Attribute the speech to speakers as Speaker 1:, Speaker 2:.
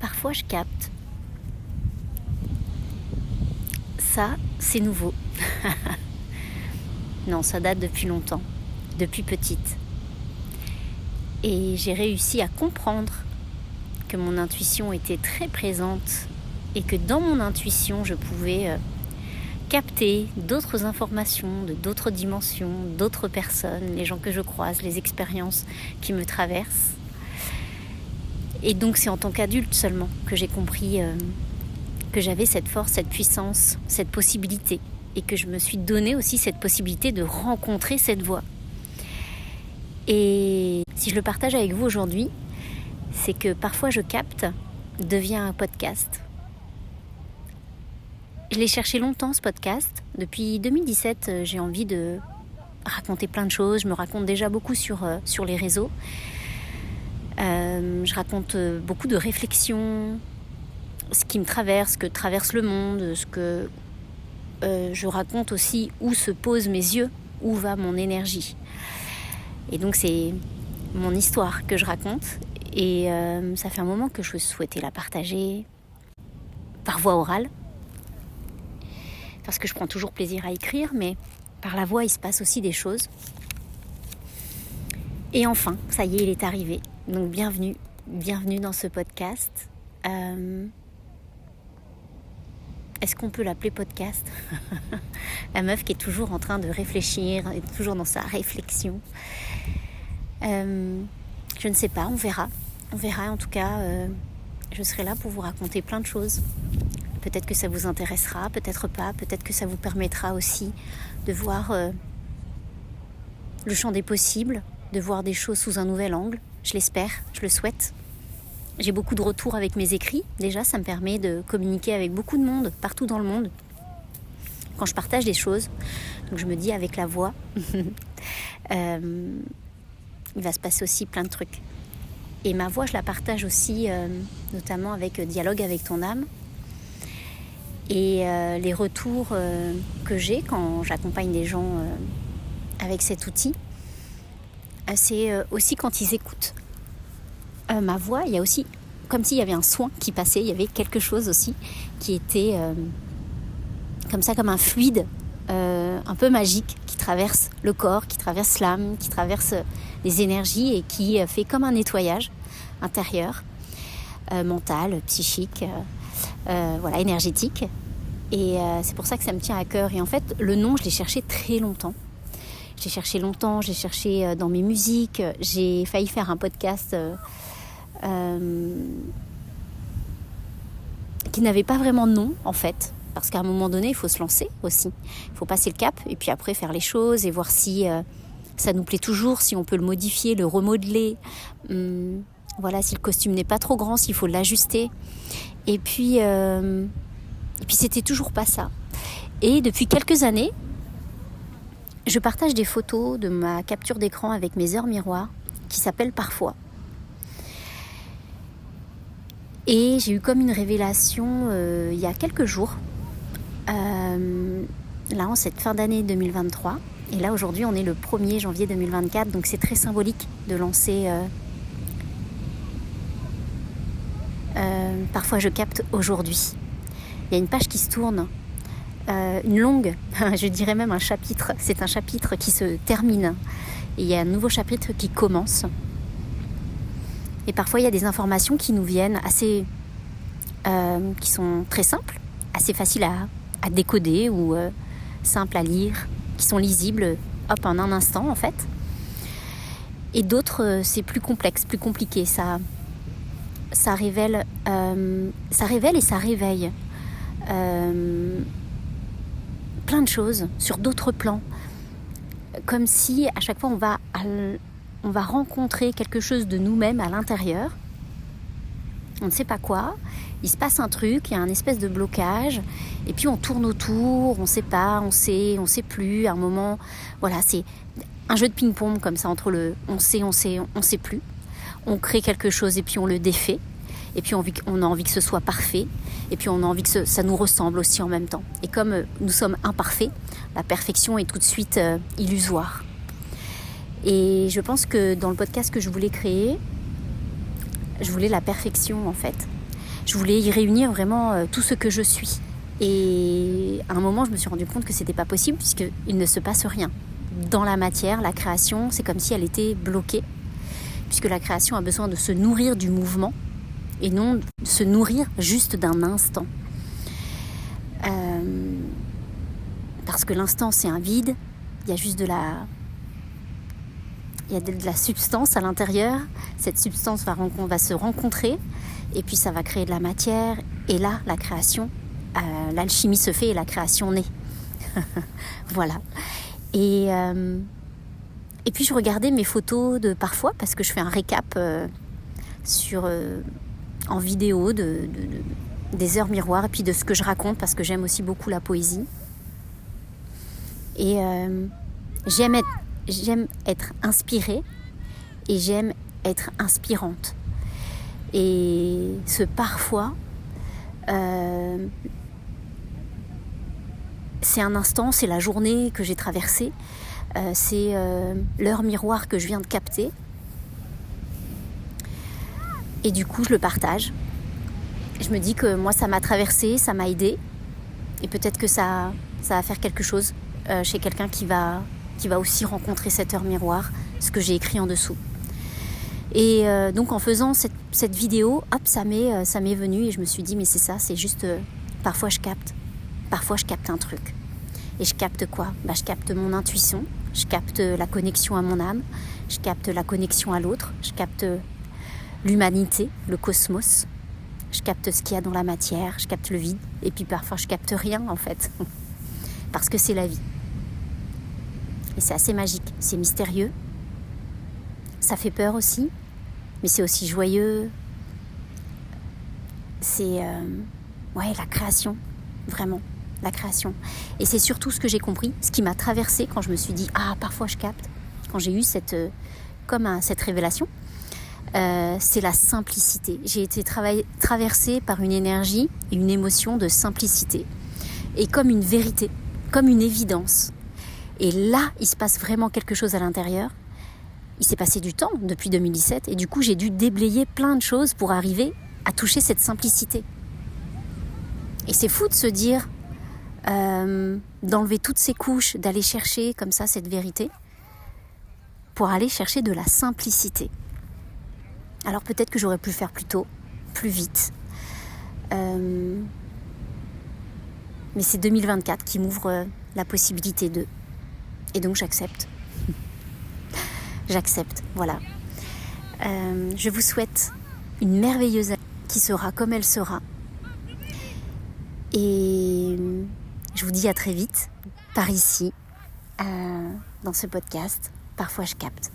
Speaker 1: parfois je capte. Ça, c'est nouveau. Non, ça date depuis longtemps, depuis petite. Et j'ai réussi à comprendre que mon intuition était très présente et que dans mon intuition, je pouvais capter d'autres informations, de d'autres dimensions, d'autres personnes, les gens que je croise, les expériences qui me traversent. Et donc c'est en tant qu'adulte seulement que j'ai compris que j'avais cette force, cette puissance, cette possibilité. Et que je me suis donné aussi cette possibilité de rencontrer cette voix. Et si je le partage avec vous aujourd'hui, c'est que parfois je capte devient un podcast. Je l'ai cherché longtemps ce podcast. Depuis 2017, j'ai envie de raconter plein de choses. Je me raconte déjà beaucoup sur les réseaux. Je raconte beaucoup de réflexions, ce qui me traverse, ce que traverse le monde, ce que je raconte aussi où se posent mes yeux, où va mon énergie. Et donc c'est mon histoire que je raconte. Et ça fait un moment que je souhaitais la partager par voie orale. Parce que je prends toujours plaisir à écrire, mais par la voix, il se passe aussi des choses. Et enfin, ça y est, il est arrivé. Donc bienvenue dans ce podcast. Est-ce qu'on peut l'appeler podcast ? La meuf qui est toujours en train de réfléchir, est toujours dans sa réflexion. Je ne sais pas, on verra. On verra, en tout cas, je serai là pour vous raconter plein de choses. Peut-être que ça vous intéressera, peut-être pas. Peut-être que ça vous permettra aussi de voir le champ des possibles, de voir des choses sous un nouvel angle. Je l'espère, je le souhaite. J'ai beaucoup de retours avec mes écrits. Déjà, ça me permet de communiquer avec beaucoup de monde, partout dans le monde. Quand je partage des choses, donc je me dis avec la voix, il va se passer aussi plein de trucs. Et ma voix, je la partage aussi, notamment avec Dialogue avec ton âme. Et les retours que j'ai quand j'accompagne des gens avec cet outil, c'est aussi quand ils écoutent ma voix, il y a aussi comme s'il y avait un soin qui passait, il y avait quelque chose aussi qui était comme ça, comme un fluide un peu magique qui traverse le corps, qui traverse l'âme, qui traverse les énergies et qui fait comme un nettoyage intérieur, mental, psychique, énergétique. Et c'est pour ça que ça me tient à cœur. Et en fait, le nom, je l'ai cherché très longtemps. J'ai cherché dans mes musiques. J'ai failli faire un podcast qui n'avait pas vraiment de nom, en fait. Parce qu'à un moment donné, il faut se lancer aussi. Il faut passer le cap et puis après faire les choses et voir si ça nous plaît toujours, si on peut le modifier, le remodeler. Si le costume n'est pas trop grand, s'il faut l'ajuster. Et puis c'était toujours pas ça. Et depuis quelques années, je partage des photos de ma capture d'écran avec mes heures miroirs qui s'appellent Parfois. Et j'ai eu comme une révélation il y a quelques jours, là en cette fin d'année 2023. Et là aujourd'hui on est le 1er janvier 2024, donc c'est très symbolique de lancer Parfois je capte aujourd'hui. Il y a une page qui se tourne, une longue, je dirais même un chapitre. C'est un chapitre qui se termine et il y a un nouveau chapitre qui commence. Et parfois il y a des informations qui nous viennent assez, qui sont très simples, assez faciles à décoder ou simples à lire, qui sont lisibles, en un instant en fait. Et d'autres c'est plus complexe, plus compliqué. Ça révèle et ça réveille plein de choses sur d'autres plans, comme si à chaque fois on va rencontrer quelque chose de nous-mêmes à l'intérieur. On ne sait pas quoi, il se passe un truc, il y a un espèce de blocage, et puis on tourne autour, on ne sait pas, on sait plus. À un moment, voilà, c'est un jeu de ping-pong comme ça entre le on sait plus. On crée quelque chose et puis on le défait. Et puis on a envie que ce soit parfait. Et puis on a envie que ça nous ressemble aussi en même temps. Et comme nous sommes imparfaits, la perfection est tout de suite illusoire. Et je pense que dans le podcast que je voulais créer, je voulais la perfection en fait. Je voulais y réunir vraiment tout ce que je suis. Et à un moment, je me suis rendu compte que c'était pas possible puisqu'il ne se passe rien. Dans la matière, la création, c'est comme si elle était bloquée, puisque la création a besoin de se nourrir du mouvement et non de se nourrir juste d'un instant. Parce que l'instant, c'est un vide, il y a juste de la substance à l'intérieur. Cette substance va se rencontrer et puis ça va créer de la matière. Et là, la création, l'alchimie se fait et la création naît. Voilà. Et puis je regardais mes photos de parfois, parce que je fais un récap en vidéo des heures miroirs et puis de ce que je raconte, parce que j'aime aussi beaucoup la poésie. Et j'aime être inspirée et j'aime être inspirante. Et ce parfois, c'est un instant, c'est la journée que j'ai traversée, c'est l'heure miroir que je viens de capter. Et du coup, je le partage. Je me dis que moi, ça m'a traversée, ça m'a aidée. Et peut-être que ça va faire quelque chose chez quelqu'un qui va aussi rencontrer cette heure miroir, ce que j'ai écrit en dessous. Et donc en faisant cette vidéo, hop, ça m'est venu et je me suis dit mais c'est ça, c'est juste parfois je capte un truc. Et je capte quoi ? Je capte mon intuition, je capte la connexion à mon âme, je capte la connexion à l'autre, je capte l'humanité, le cosmos, je capte ce qu'il y a dans la matière, je capte le vide, et puis parfois je capte rien en fait, parce que c'est la vie. Et c'est assez magique, c'est mystérieux, ça fait peur aussi, mais c'est aussi joyeux. C'est la création, vraiment, la création. Et c'est surtout ce que j'ai compris, ce qui m'a traversée quand je me suis dit « Ah, parfois je capte », quand j'ai eu cette révélation, c'est la simplicité. J'ai été traversée par une énergie et une émotion de simplicité, et comme une vérité, comme une évidence. Et là, il se passe vraiment quelque chose à l'intérieur. Il s'est passé du temps depuis 2017 et du coup, j'ai dû déblayer plein de choses pour arriver à toucher cette simplicité. Et c'est fou de se dire, d'enlever toutes ces couches, d'aller chercher comme ça cette vérité pour aller chercher de la simplicité. Alors peut-être que j'aurais pu le faire plus tôt, plus vite. Mais c'est 2024 qui m'ouvre la possibilité de... Et donc j'accepte. J'accepte, voilà. Je vous souhaite une merveilleuse année qui sera comme elle sera. Et je vous dis à très vite, par ici, dans ce podcast. Parfois je capte.